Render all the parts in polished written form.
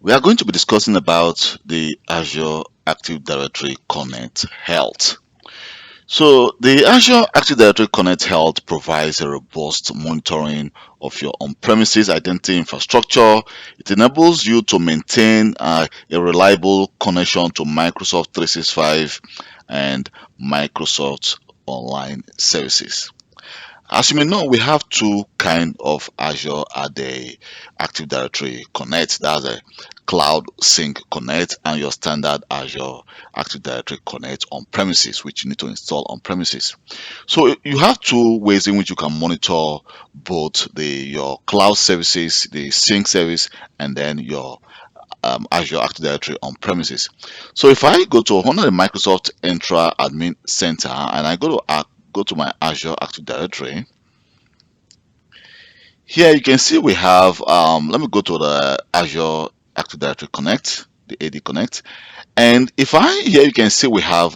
We are going to be discussing about the Azure Active Directory Connect Health. So the Azure Active Directory Connect Health provides a robust monitoring of your on-premises identity infrastructure. It enables you to maintain a reliable connection to Microsoft 365 and Microsoft Online Services. As you may know, we have two kind of Azure AD Active Directory Connect. That's a Cloud Sync Connect and your standard Azure Active Directory Connect on premises, which you need to install on premises. So you have two ways in which you can monitor both your cloud services, the sync service, and then your Azure Active Directory on premises. So if I go to one of the Microsoft Entra Admin Center and I go to my Azure Active Directory. Here you can see we have, let me go to the Azure Active Directory Connect, the AD Connect. And if here you can see we have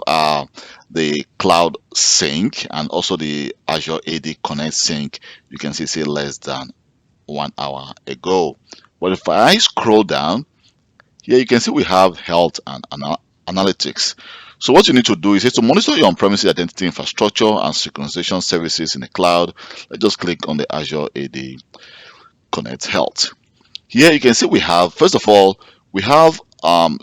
the Cloud Sync and also the Azure AD Connect Sync. You can see say less than 1 hour ago. But if I scroll down, here you can see we have Health and Analytics. So what you need to do is to monitor your on-premises identity infrastructure and synchronization services in the cloud. Let's just click on the Azure AD Connect Health. Here you can see we have, first of all, we have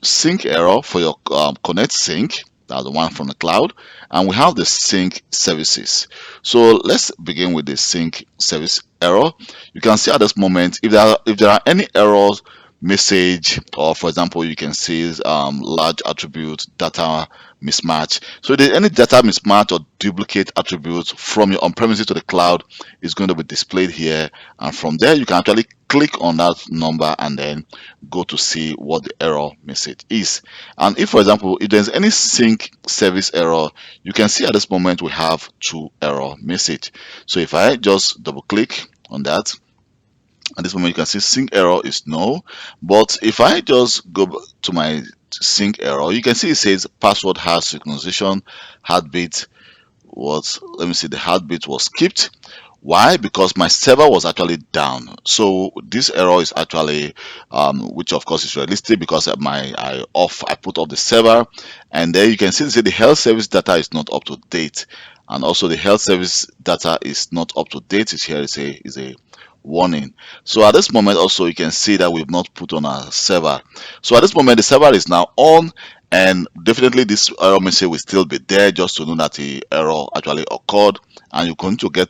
sync error for your Connect Sync. That's the one from the cloud. And we have the sync services. So let's begin with the sync service error. You can see at this moment, if there are any errors, message, or for example, you can see large attribute data mismatch. So if there's any data mismatch or duplicate attributes from your on-premises to the cloud, is going to be displayed here, and from there you can actually click on that number and then go to see what the error message is. And if, for example, if there's any sync service error, you can see at this moment we have two error message. So if I just double click on that, at this moment you can see sync error is no. But if I just go to my sync error, you can see it says password hash synchronization heartbeat was, let me see, the heartbeat was skipped. Why? Because my server was actually down. So this error is actually, which of course is realistic because I put off the server, and there you can see the health service data is not up to date, and also the health service data is not up to date. Is here is a warning. So at this moment also you can see that we've not put on our server. So at this moment the server is now on, and definitely this error message will still be there, just to know that the error actually occurred, and you're going to get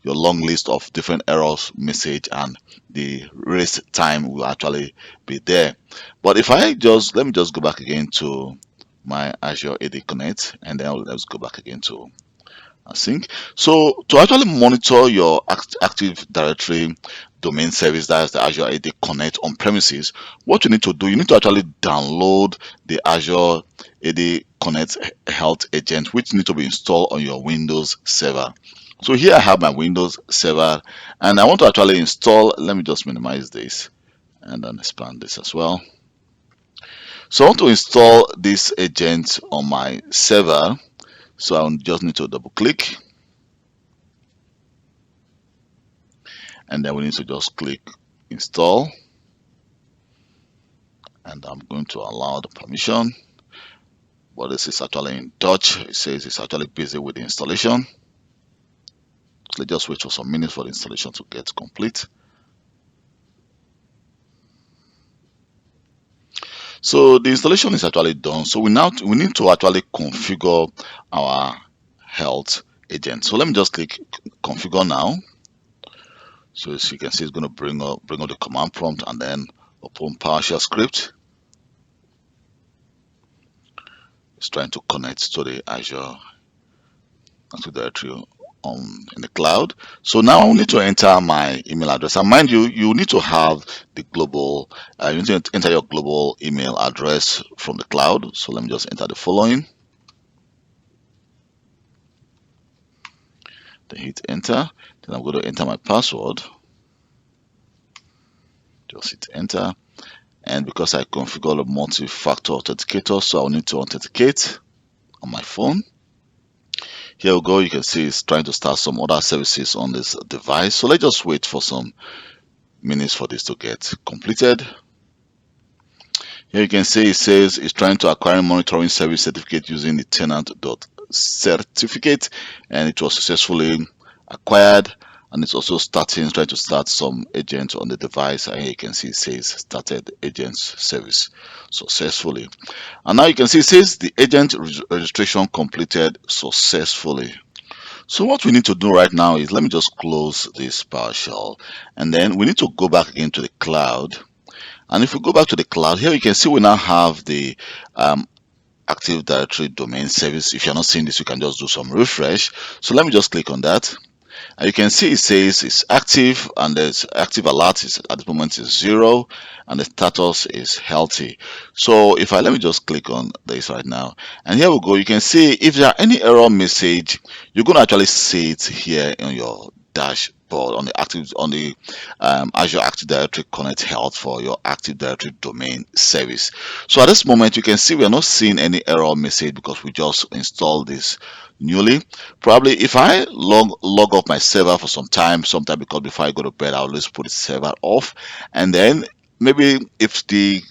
your long list of different errors message, and the race time will actually be there. But if let me just go back again to my Azure AD Connect, and then let's go back again to sync. So to actually monitor your Active Directory domain service, that's the Azure AD Connect on premises, what you need to do, you need to actually download the Azure AD Connect Health agent, which need to be installed on your Windows server. So here I have my Windows server, and I want to actually install, let me just minimize this and then expand this as well. So I want to install this agent on my server. So I just need to double click, and then we need to just click install, and I'm going to allow the permission, but this is actually in Dutch. It says it's actually busy with the installation. So let's just wait for some minutes for the installation to get complete. So the installation is actually done. So we need to actually configure our health agent. So let me just click configure now. So as you can see, it's going to bring up the command prompt and then open PowerShell script. It's trying to connect to the Azure Active Directory in the cloud. So now I need to enter my email address. And mind you, you need to have the global, you need to enter your global email address from the cloud. So let me just enter the following. Then hit enter. Then I'm going to enter my password. Just hit enter. And because I configured a multi-factor authenticator, so I'll need to authenticate on my phone. Here we go. You can see it's trying to start some other services on this device. So let's just wait for some minutes for this to get completed. Here you can see it says it's trying to acquire monitoring service certificate using the tenant dot certificate, and it was successfully acquired. And it's also trying to start some agent on the device, and here you can see it says started agents service successfully. And now you can see it says the agent registration completed successfully. So what we need to do right now is, let me just close this PowerShell, and then we need to go back again to the cloud. And if we go back to the cloud, here you can see we now have the um, Active Directory domain service. If you're not seeing this, you can just do some refresh. So let me just click on that. And you can see it says it's active, and there's active alert is at the moment is 0, and the status is healthy. So if I let me just click on this right now, and here we go. You can see if there are any error message, you're going to actually see it here on your dashboard on the Azure Active Directory Connect Health for your Active Directory domain service. So at this moment, you can see we are not seeing any error message because we just installed this newly. Probably if I log off my server for sometime because before I go to bed, I'll always put the server off, and then maybe if the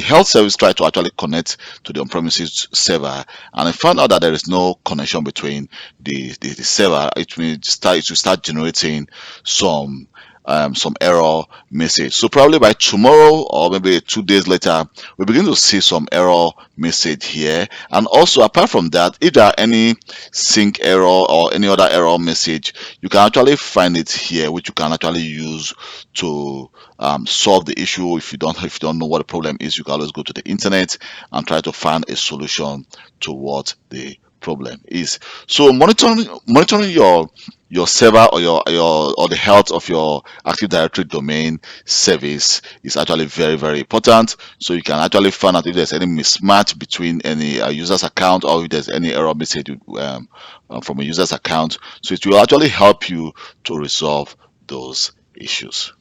health service try to actually connect to the on-premises server, and I found out that there is no connection between the server, it will start generating some some error message. So probably by tomorrow or maybe 2 days later, we begin to see some error message here. And also, apart from that, if there are any sync error or any other error message, you can actually find it here, which you can actually use to solve the issue. If you don't know what the problem is, you can always go to the internet and try to find a solution to what the problem is. So monitoring your server or your or the health of your Active Directory domain service is actually very important. So you can actually find out if there's any mismatch between any user's account, or if there's any error message from a user's account. So it will actually help you to resolve those issues.